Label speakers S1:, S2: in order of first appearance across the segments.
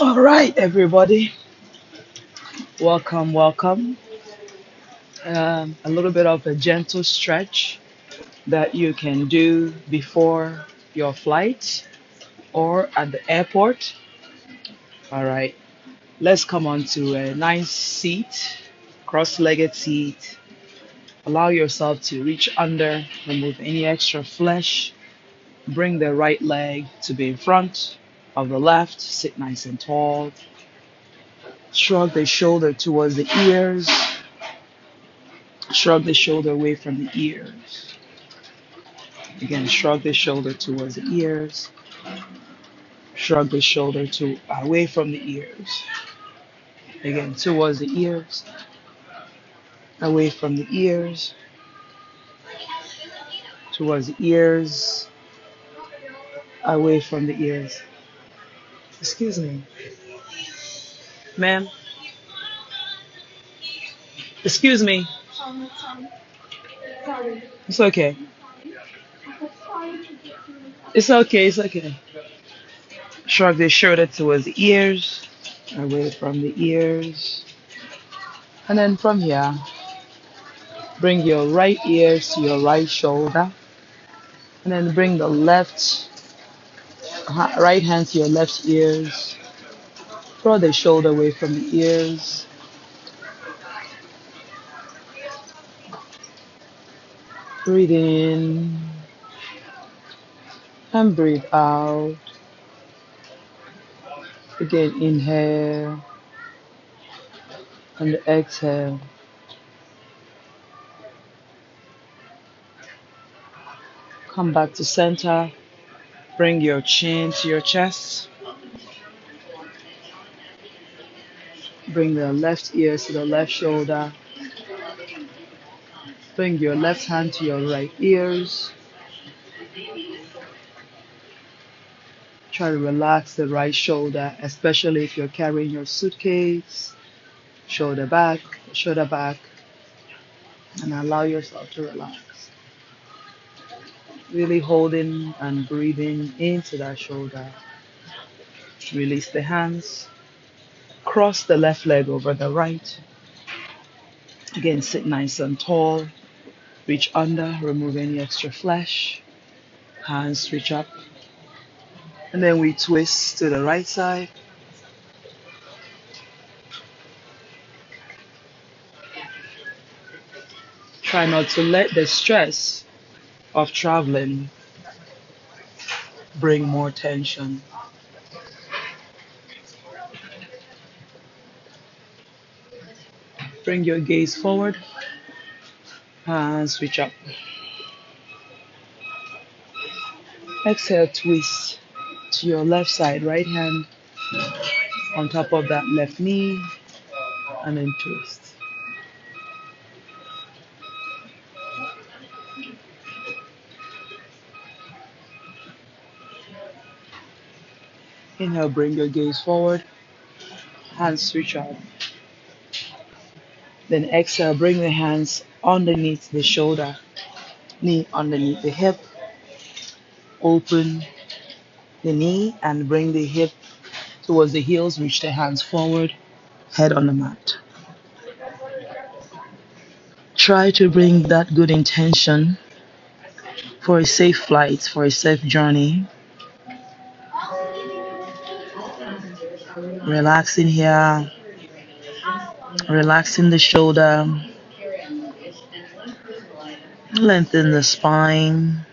S1: All right, everybody, welcome, welcome. A little bit of a gentle stretch that you can do before your flight or at the airport. All right, let's come on to a nice seat, cross-legged seat. Allow yourself to reach under, remove any extra flesh. Bring the right leg to be in front of the left. Sit nice and tall. Shrug the shoulder towards the ears. Shrug the shoulder away from the ears. Again, shrug the shoulder towards the ears. Shrug the shoulder to away from the ears. Again, towards the ears. Away from the ears. Towards the ears. Away from the ears. Excuse me. Ma'am. Excuse me. It's okay. It's okay. It's okay. Shrug the shoulder towards the ears. Away from the ears. And then from here, bring your right ears to your right shoulder. And then bring the right hand to your left ears. Draw the shoulder away from the ears. Breathe in and breathe out. Again, inhale and exhale. Come back to center. Bring your chin to your chest. Bring the left ear to the left shoulder. Bring your left hand to your right ears. Try to relax the right shoulder, especially if you're carrying your suitcase. Shoulder back, and allow yourself to relax. Really holding and breathing into that shoulder. Release the hands. Cross the left leg over the right. Again, sit nice and tall. Reach under, remove any extra flesh. Hands reach up. And then we twist to the right side. Try not to let the stress of traveling bring more tension. Bring your gaze forward. Hands reach up. Exhale, twist to your left side, right hand on top of that left knee, and then twist. Inhale, bring your gaze forward. Hands reach up. Then exhale, bring the hands underneath the shoulder, knee underneath the hip. Open the knee and bring the hip towards the heels. Reach the hands forward, head on the mat. Try to bring that good intention for a safe flight, for a safe journey. Relaxing here, relaxing the shoulder, lengthen the spine.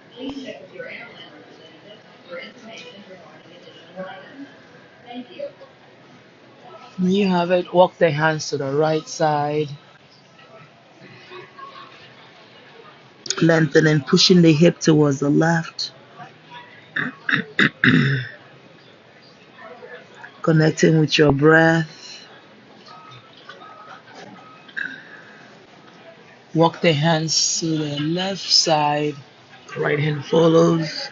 S1: When you have it, walk the hands to the right side, lengthening, pushing the hip towards the left, connecting with your breath. Walk the hands to the left side, right hand follows.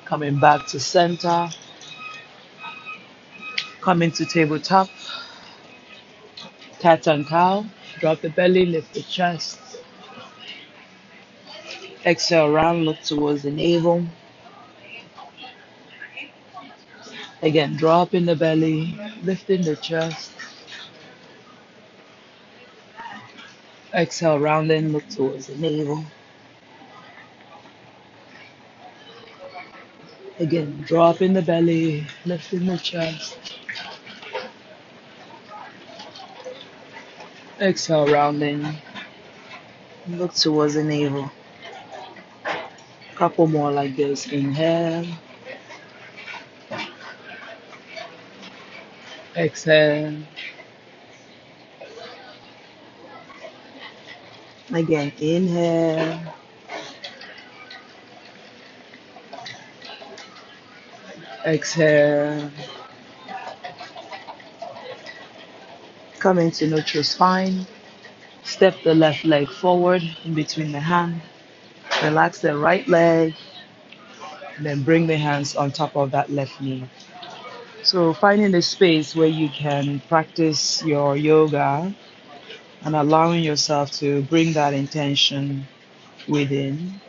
S1: Coming back to center, coming to tabletop. Cat and cow. Drop the belly, lift the chest. Exhale, round, look towards the navel. Again, drop in the belly, lifting the chest. Exhale, round and look towards the navel. Again, drop in the belly, lifting the chest. Exhale, rounding. Look towards the navel. Couple more like this. Inhale. Exhale. Again, inhale. Exhale. Come into neutral spine. Step the left leg forward in between the hand. Relax the right leg. And then bring the hands on top of that left knee. So finding a space where you can practice your yoga and allowing yourself to bring that intention within,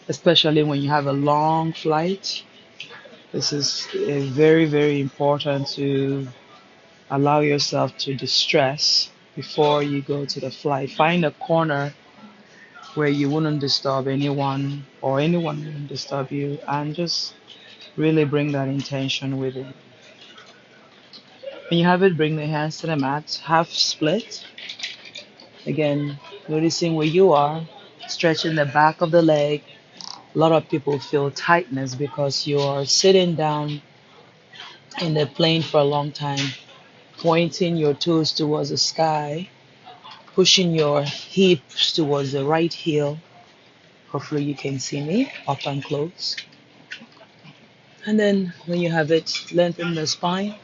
S1: especially when you have a long flight. This is very, very important to allow yourself to distress before you go to the flight. Find a corner where you wouldn't disturb anyone or anyone wouldn't disturb you, and just really bring that intention within. When you have it, bring the hands to the mat, half split. Again, noticing where you are, stretching the back of the leg. A lot of people feel tightness because you are sitting down in the plane for a long time, pointing your toes towards the sky, pushing your hips towards the right heel. Hopefully you can see me up and close. And then when you have it, lengthen the spine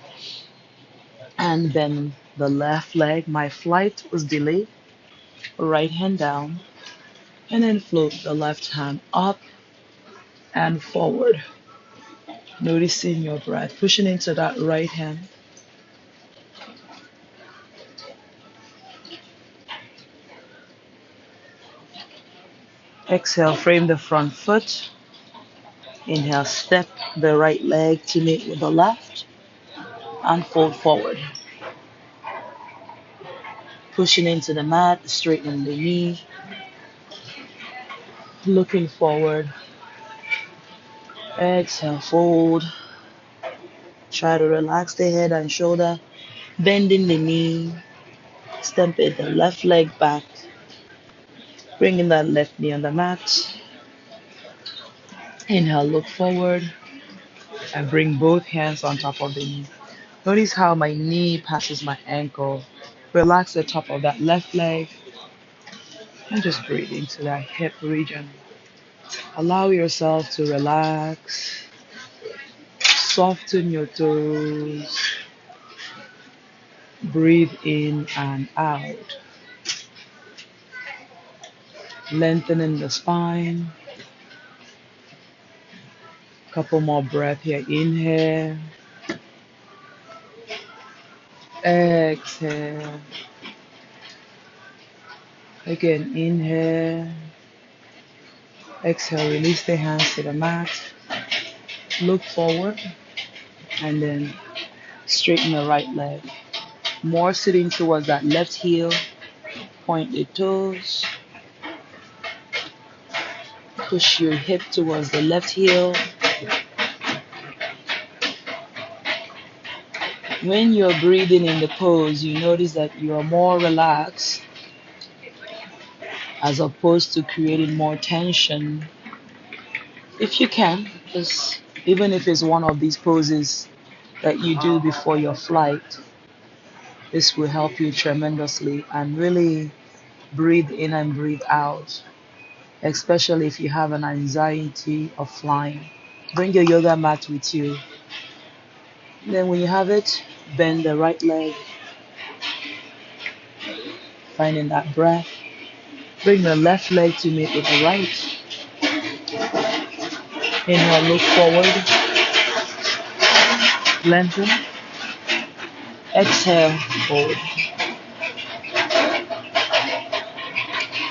S1: and bend the left leg. My flight was delayed. Right hand down, and then float the left hand up and forward. Noticing your breath, pushing into that right hand. Exhale, frame the front foot. Inhale, step the right leg to meet with the left and fold forward. Pushing into the mat, straightening the knee. Looking forward. Exhale, fold. Try to relax the head and shoulder. Bending the knee. Stamping the left leg back. Bringing that left knee on the mat. Inhale, look forward. And bring both hands on top of the knee. Notice how my knee passes my ankle. Relax the top of that left leg. And just breathe into that hip region. Allow yourself to relax. Soften your toes. Breathe in and out. Lengthening the spine. Couple more breath here. Inhale. Exhale. Again, inhale. Exhale, release the hands to the mat. Look forward. And then straighten the right leg. More sitting towards that left heel. Point the toes. Push your hip towards the left heel. When you're breathing in the pose, you notice that you are more relaxed as opposed to creating more tension. If you can, just even if it's one of these poses that you do before your flight, this will help you tremendously and really breathe in and breathe out, especially if you have an anxiety of flying. Bring your yoga mat with you. Then when you have it, bend the right leg, finding that breath. Bring the left leg to meet with the right. Inhale, look forward. Lengthen. Exhale, fold.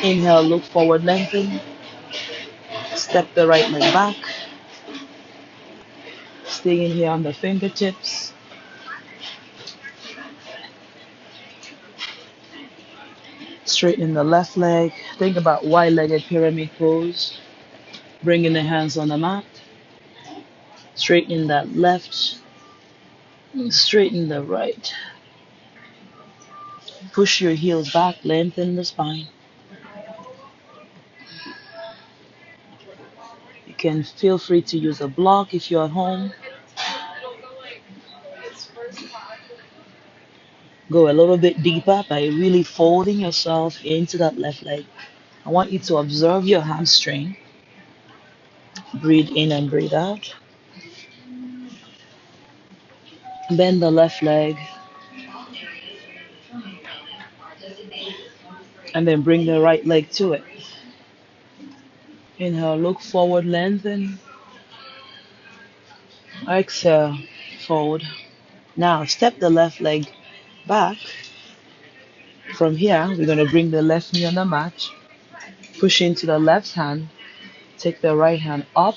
S1: Inhale, look forward, lengthen. Step the right leg back. Staying here on the fingertips. Straighten the left leg. Think about wide-legged pyramid pose. Bringing the hands on the mat. Straighten that left. Straighten the right. Push your heels back. Lengthen the spine. You can feel free to use a block if you're at home. Go a little bit deeper by really folding yourself into that left leg. I want you to observe your hamstring. Breathe in and breathe out. Bend the left leg. And then bring the right leg to it. Inhale, look forward, lengthen. Exhale, fold. Now step the left leg back. From here, we're going to bring the left knee on the mat. Push into the left hand. Take the right hand up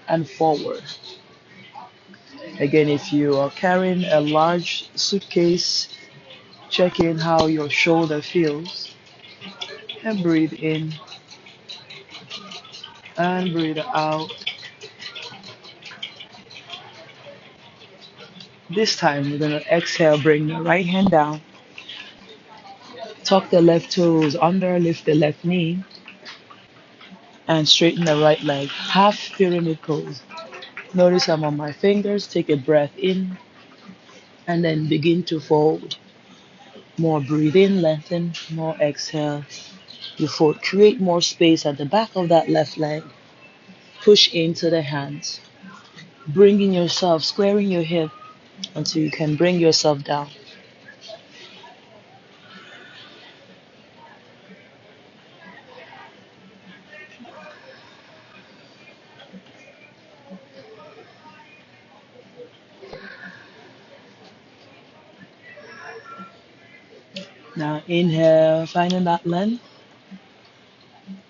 S1: and forward. Again, if you are carrying a large suitcase, check in how your shoulder feels. And breathe in and breathe out. This time, we're going to exhale, bring the right hand down. Tuck the left toes under, lift the left knee, and straighten the right leg. Half pyramid pose. Notice I'm on my fingers. Take a breath in, and then begin to fold. More breathe in, lengthen, more exhale. You fold. Create more space at the back of that left leg. Push into the hands. Bringing yourself, squaring your hip until you can bring yourself down. Now inhale, finding that length.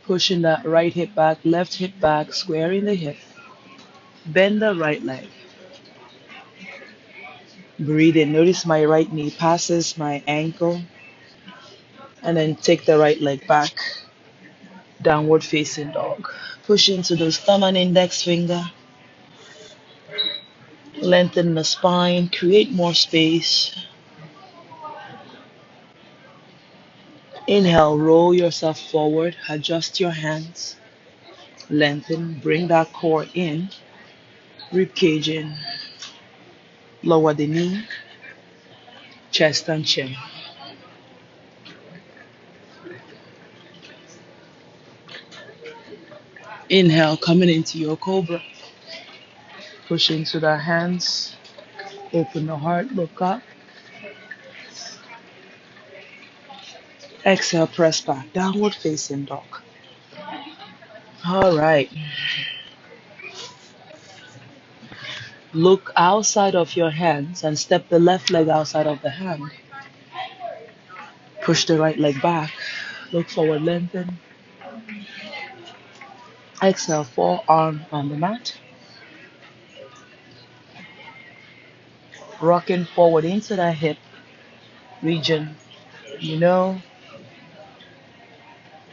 S1: Pushing that right hip back, left hip back, squaring the hip. Bend the right leg. Breathe in. Notice my right knee passes my ankle. And then take the right leg back. Downward facing dog. Push into those thumb and index finger. Lengthen the spine. Create more space. Inhale, roll yourself forward. Adjust your hands. Lengthen. Bring that core in. Rib cage in. Lower the knee. Chest and chin. Inhale, coming into your cobra. Push into the hands. Open the heart, look up. Exhale, press back. Downward facing dog. All right. Look outside of your hands and step the left leg outside of the hand. Push the right leg back. Look forward, lengthen. Exhale, forearm on the mat. Rocking forward into the hip region. You know,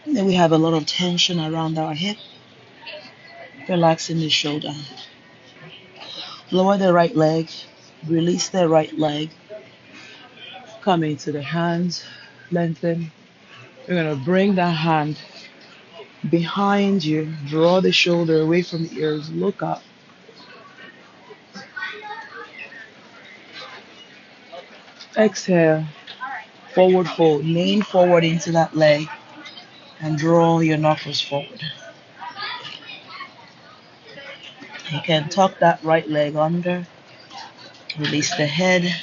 S1: then we have a lot of tension around our hip. Relaxing the shoulder. Lower the right leg. Release the right leg. Come into the hands. Lengthen. You're going to bring that hand behind you. Draw the shoulder away from the ears. Look up. Exhale. Forward fold. Lean forward into that leg and draw your knuckles forward. You can tuck that right leg under. Release the head.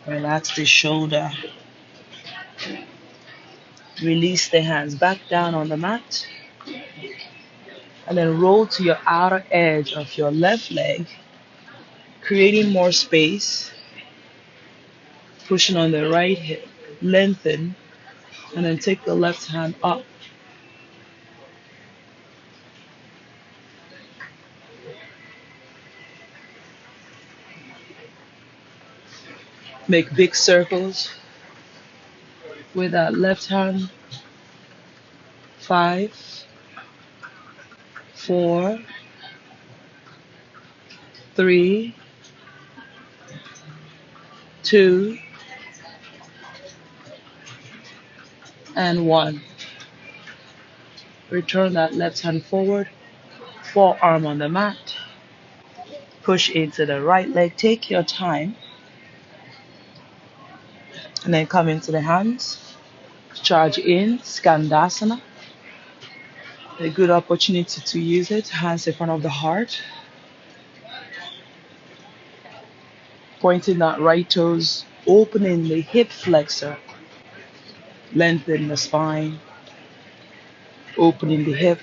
S1: Relax the shoulder. Release the hands back down on the mat. And then roll to your outer edge of your left leg, creating more space. Pushing on the right hip, lengthen, and then take the left hand up. Make big circles with that left hand. 5, 4, 3, 2, and 1. Return that left hand forward, forearm on the mat. Push into the right leg. Take your time. And then come into the hands. Charge in, Skandasana. A good opportunity to use it. Hands in front of the heart. Pointing that right toes, opening the hip flexor. Lengthen the spine. Opening the hip.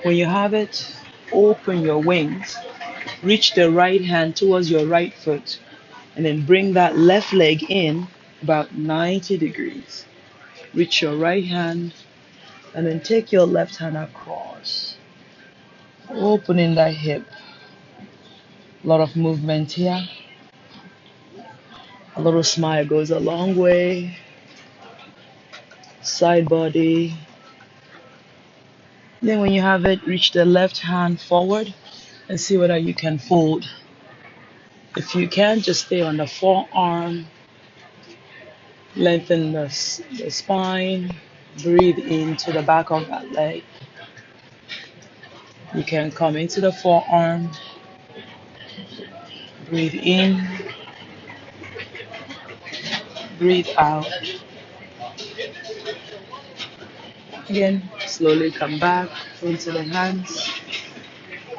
S1: When you have it, open your wings. Reach the right hand towards your right foot. And then bring that left leg in about 90 degrees. Reach your right hand and then take your left hand across. Opening that hip. A lot of movement here. A little smile goes a long way. Side body. Then when you have it, reach the left hand forward and see whether you can fold. If you can, just stay on the forearm. Lengthen the spine. Breathe into the back of that leg. You can come into the forearm. Breathe in. Breathe out. Again, slowly come back into the hands.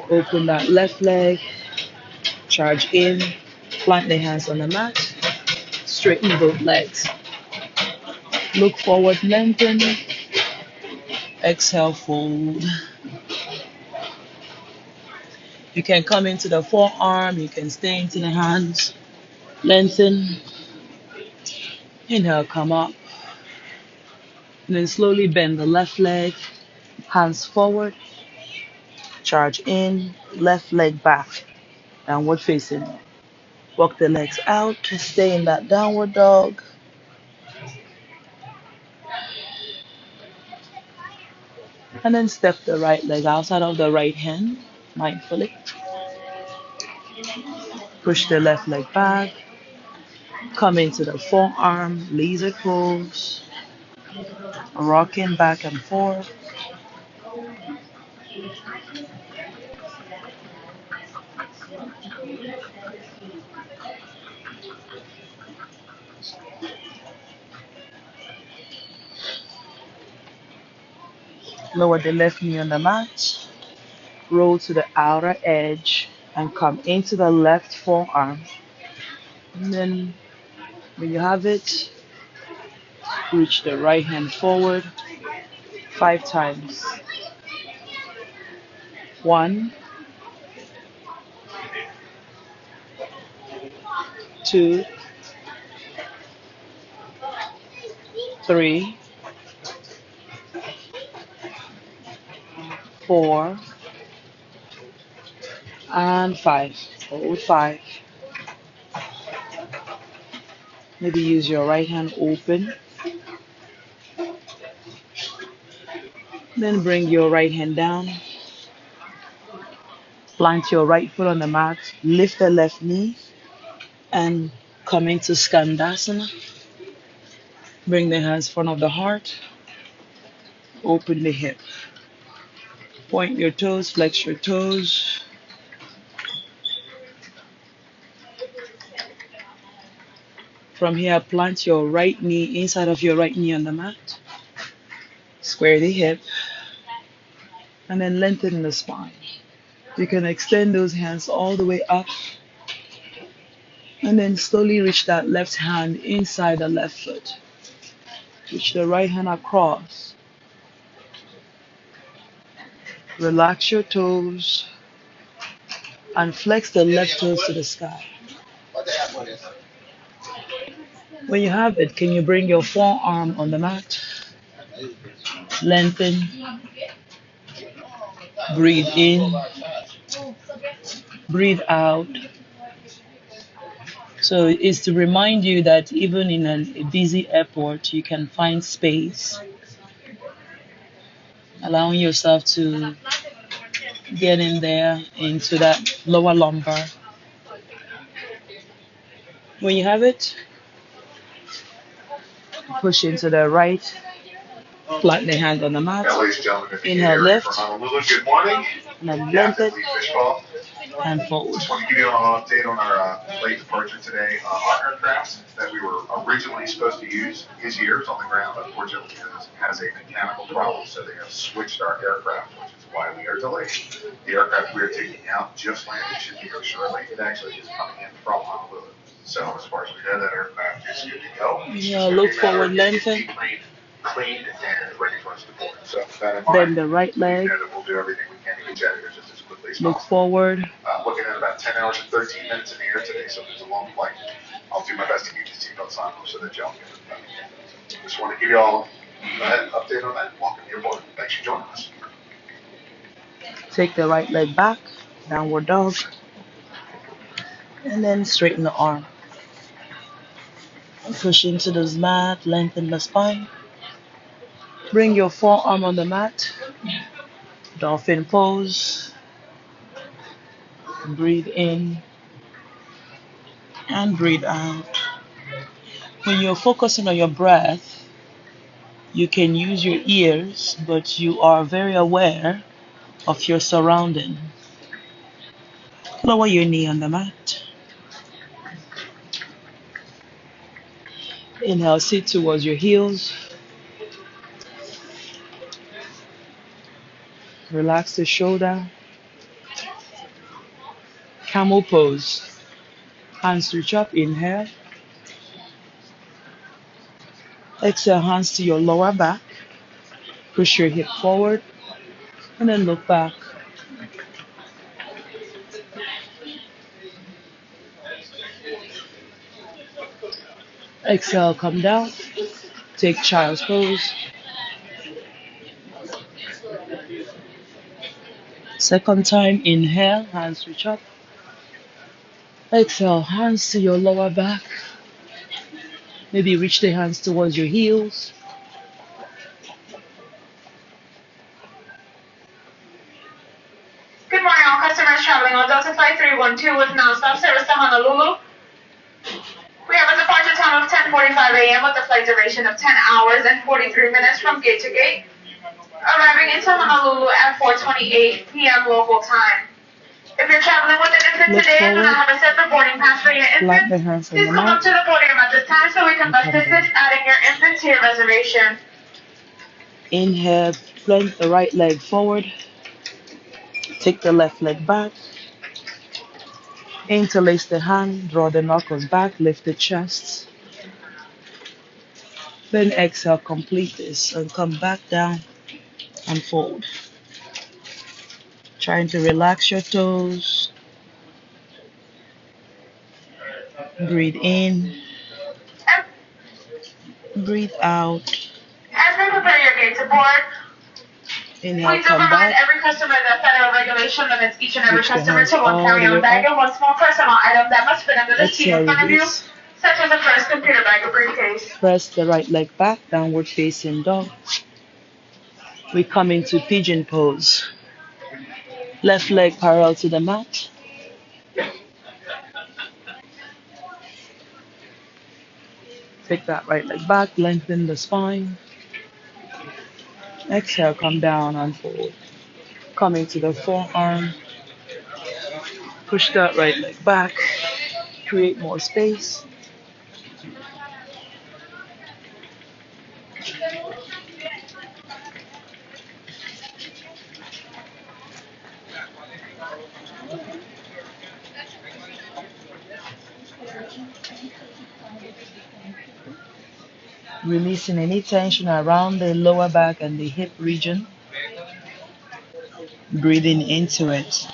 S1: Open that left leg. Charge in. Plant the hands on the mat. Straighten both legs. Look forward, lengthen. Exhale, fold. You can come into the forearm. You can stay into the hands. Lengthen. Inhale, come up. And then slowly bend the left leg. Hands forward. Charge in. Left leg back. Downward facing. Walk the legs out to stay in that downward dog. And then step the right leg outside of the right hand, mindfully. Push the left leg back. Come into the forearm, lizard pose. Rocking back and forth. Lower the left knee on the mat. Roll to the outer edge and come into the left forearm. And then when you have it, reach the right hand forward 5 times. 1, 2, 3, 4, and 5. Hold 5. Maybe use your right hand open. Then bring your right hand down. Plant your right foot on the mat. Lift the left knee and come into Skandasana. Bring the hands in front of the heart. Open the hip. Point your toes, flex your toes. From here, plant your right knee inside of your right knee on the mat. Square the hip. And then lengthen the spine. You can extend those hands all the way up. And then slowly reach that left hand inside the left foot. Reach the right hand across. Relax your toes and flex the left toes to the sky. When you have it, can you bring your forearm on the mat? Lengthen, breathe in, breathe out. So it's to remind you that even in a busy airport, you can find space, allowing yourself to get in there into that lower lumbar. When you have it, push into the right, flatten the hand on the mat. Inhale, lift. Good morning. And then lengthen and fold.
S2: Just want to give you an update on our late departure today. Our aircraft that we were originally supposed to use is here. It's on the ground. Unfortunately, it has a mechanical problem, so they have switched our aircraft, which is why we are delayed. The aircraft we are taking out just landed, should be here shortly. It actually is coming in from Honolulu. So as far as we know, that aircraft is good to go.
S1: Yeah, look forward, lengthen.
S2: Cleaned and ready for us to board. So with that in mind,
S1: Bend the right leg.
S2: We'll do everything we can to get you out of here just as quickly as
S1: Look
S2: possible.
S1: forward.
S2: Looking at about 10 hours and 13 minutes in the air today, so it's a long flight. I'll do my best to keep the seatbelts on so that y'all get it. Just want to give you all an update on that. Welcome you aboard. Thanks for joining us.
S1: Take the right leg back, downward dog, and then straighten the arm. Push into the mat, lengthen the spine. Bring your forearm on the mat. Dolphin pose. Breathe in and breathe out. When you're focusing on your breath, you can use your ears, but you are very aware of your surrounding. Lower your knee on the mat. Inhale, sit towards your heels. Relax the shoulder. Camel pose. Hands reach up, inhale. Exhale, hands to your lower back. Push your hip forward and then look back. Exhale, come down. Take child's pose. Second time, inhale, hands reach up. Exhale, hands to your lower back. Maybe reach the hands towards your heels.
S3: Good morning, all customers traveling on Delta Flight 312 with nonstop service to Honolulu. We have a departure time of 10:45 a.m. with a flight duration of 10 hours and 43 minutes from gate to gate, arriving into Honolulu at 4:28 p.m. local time. If you're traveling with an infant today and do not have a separate boarding pass for your infant, please come up to the podium at this time so we can best assist adding your infant to your reservation.
S1: Inhale, bend the right leg forward. Take the left leg back. Interlace the hand, draw the knuckles back, lift the chest. Then exhale, complete this and come back down and fold. Trying to relax your toes. Breathe in. Breathe out.
S3: As we prepare your gate to board,
S1: Inhale,
S3: please
S1: come
S3: remind
S1: back.
S3: every customer that federal regulation limits each and every
S1: Lift your
S3: customer
S1: hands
S3: to one
S1: all the
S3: carry-on
S1: way
S3: bag
S1: up.
S3: and one small personal item that must fit under the seat in
S1: Exhale,
S3: front of you,
S1: release.
S3: such as a purse, computer bag, or briefcase.
S1: Press the right leg back, downward facing dog. We come into pigeon pose. Left leg parallel to the mat. Take that right leg back, lengthen the spine. Exhale, come down and fold. Come into the forearm. Push that right leg back. Create more space. Releasing any tension around the lower back and the hip region. Breathing into it.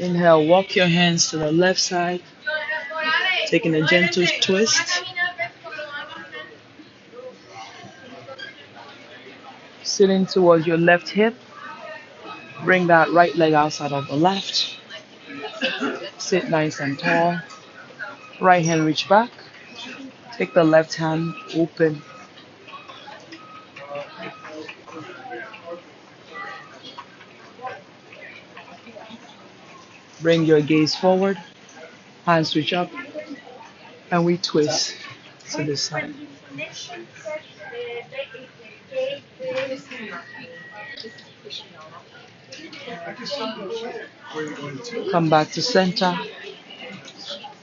S1: Inhale, walk your hands to the left side, taking a gentle twist. Sitting towards your left hip. Bring that right leg outside of the left. Sit nice and tall. Right hand reach back. Take the left hand open. Bring your gaze forward. Hands reach up. And we twist to the side. Come back to center.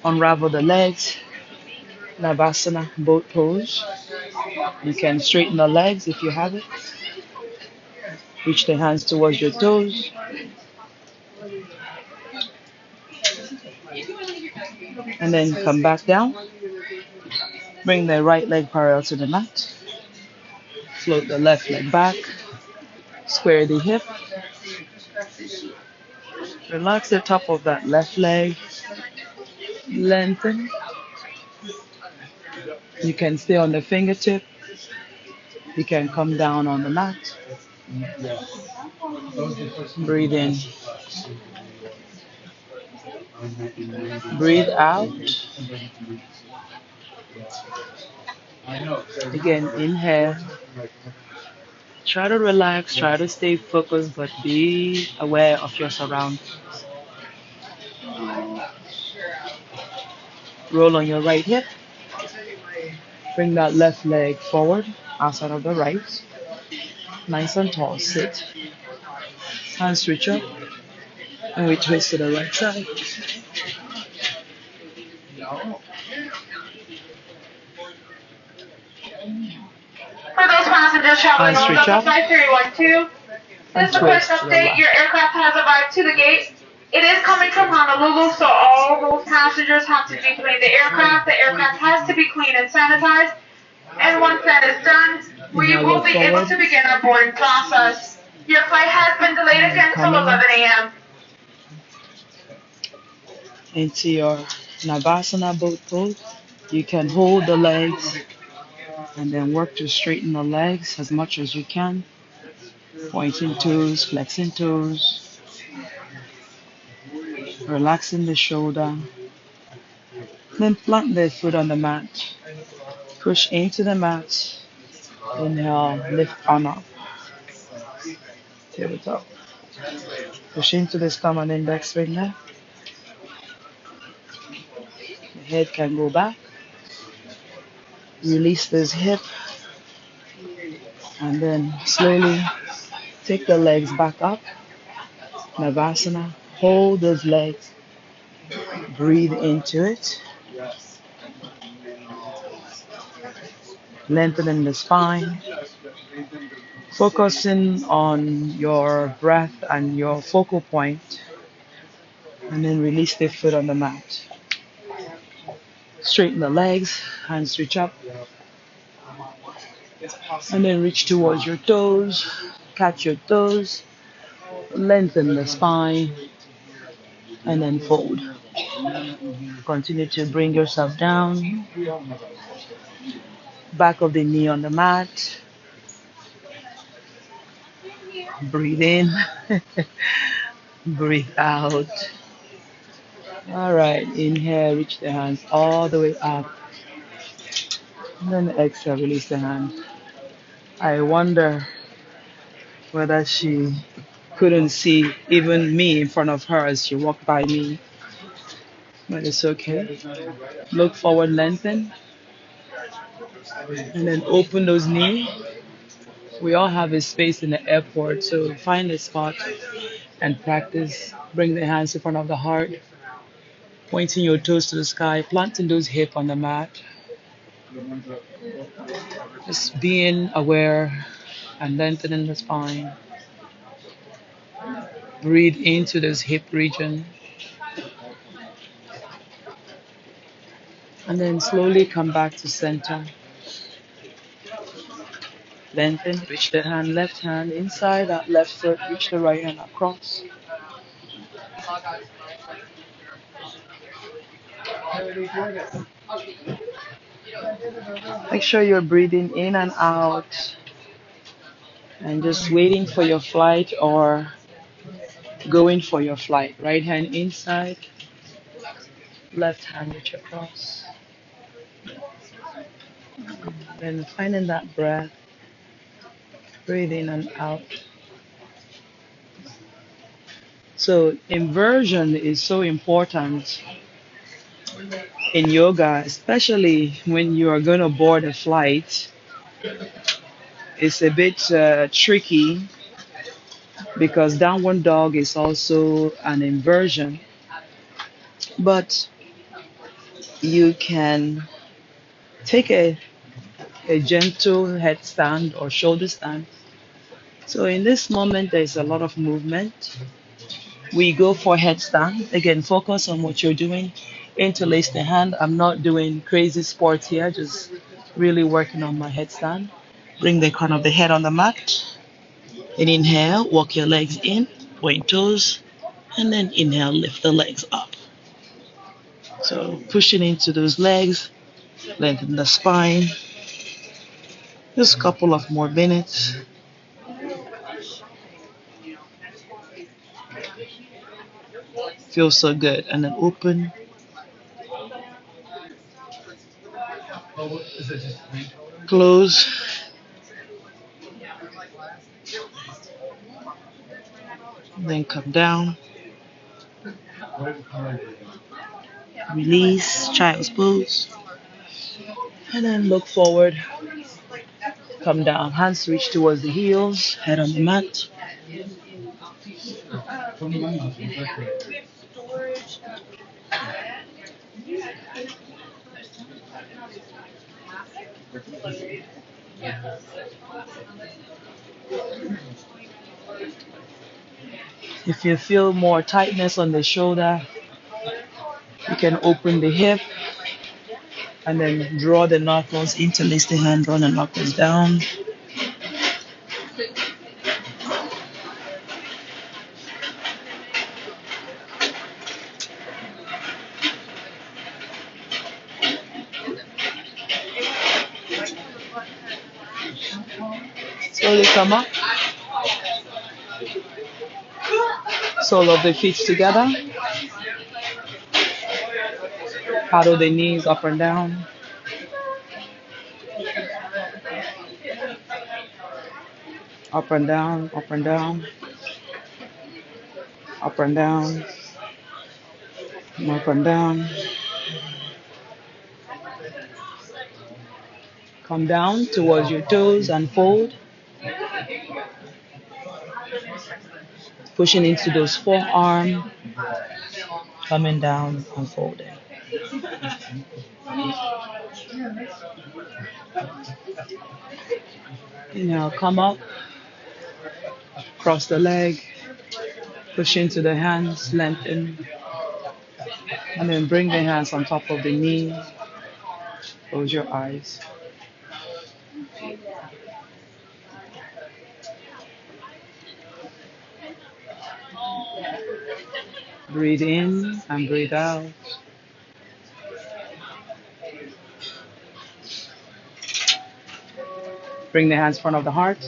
S1: Unravel the legs. Navasana, boat pose. You can straighten the legs if you have it. Reach the hands towards your toes. And then come back down. Bring the right leg parallel to the mat. Float the left leg back. Square the hip. Relax the top of that left leg. Lengthen. You can stay on the fingertip. You can come down on the mat. Breathe in. Breathe out. Again, inhale. Try to relax, try to stay focused, but be aware of your surroundings. Roll on your right hip. Bring that left leg forward, outside of the right. Nice and tall. Sit. Hands reach up. And we twist to the right side.
S3: For those passengers traveling on Delta Flight 312, this is the quick update. Your aircraft has arrived to the gate. It is coming from Honolulu, so all those passengers have to declean the aircraft. The aircraft has to be cleaned and sanitized. And once that is done, we will be able to begin our boarding process. Your flight has been delayed again till 11 a.m.
S1: Into your Navasana boat pose. You can hold the legs and then work to straighten the legs as much as you can. Pointing toes, flexing toes, relaxing the shoulder. Then plant the foot on the mat. Push into the mat. Inhale, lift on up. Tabletop. Push into the thumb and index finger. The head can go back. Release this hip. And then slowly take the legs back up. Navasana. Hold those legs. Breathe into it. Lengthening the spine. Focusing on your breath and your focal point. And then release the foot on the mat. Straighten the legs. Hands reach up. And then reach towards your toes. Catch your toes. Lengthen the spine. And then fold. Continue to bring yourself down. Back of the knee on the mat. Breathe in. Breathe out. All right. Inhale, reach the hands all the way up. And then exhale, release the hand. I wonder whether she couldn't see even me in front of her as she walked by me. But it's okay. Look forward, lengthen. And then open those knees. We all have a space in the airport, so find a spot and practice. Bring the hands in front of the heart. Pointing your toes to the sky. Planting those hips on the mat. Just being aware and lengthening the spine. Breathe into this hip region. And then slowly come back to center. Lengthen, reach the hand, left hand inside that left foot, reach the right hand across. Make sure you're breathing in and out and just waiting for your flight or going for your flight. Right hand inside, left hand reach across. Then finding that breath, breathe in and out. So inversion is so important in yoga, especially when you are going to board a flight. It's a bit tricky because downward dog is also an inversion, but you can take a gentle headstand or shoulder stand. So in this moment, there's a lot of movement. We go for headstand. Again, focus on what you're doing. Interlace the hand. I'm not doing crazy sports here, just really working on my headstand. Bring the crown of the head on the mat. And inhale, walk your legs in, point toes, and then inhale, lift the legs up. So pushing into those legs, lengthen the spine. Just a couple of more minutes. Feels so good. And then open, close, then come down. Release, child's pose. And then look forward, come down. Hands reach towards the heels, head on the mat. If you feel more tightness on the shoulder, you can open the hip and then draw the knuckles, interlace the hand, draw the knuckles down. Slowly come up. Sole of the feet together. Paddle the knees up and down. Up and down, up and down. Up and down. Up and down. Come down towards your toes and fold. Pushing into those forearms. Coming down and folding. Now come up. Cross the leg. Push into the hands, lengthen. And then bring the hands on top of the knee. Close your eyes. Breathe in and breathe out. Bring the hands in front of the heart.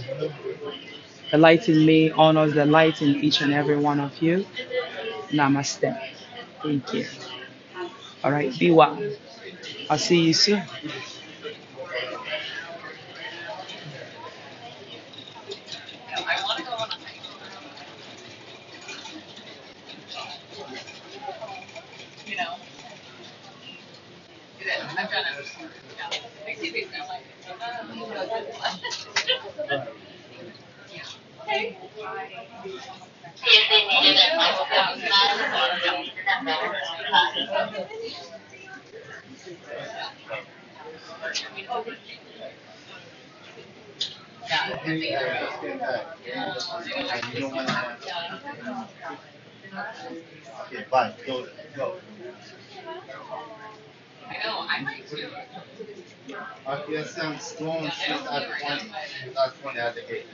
S1: The light in me honors the light in each and every one of you. Namaste. Thank you. All right, be well. I'll see you soon.
S2: Okay, bye. Go, go. Okay, some stones at 20 at the gate.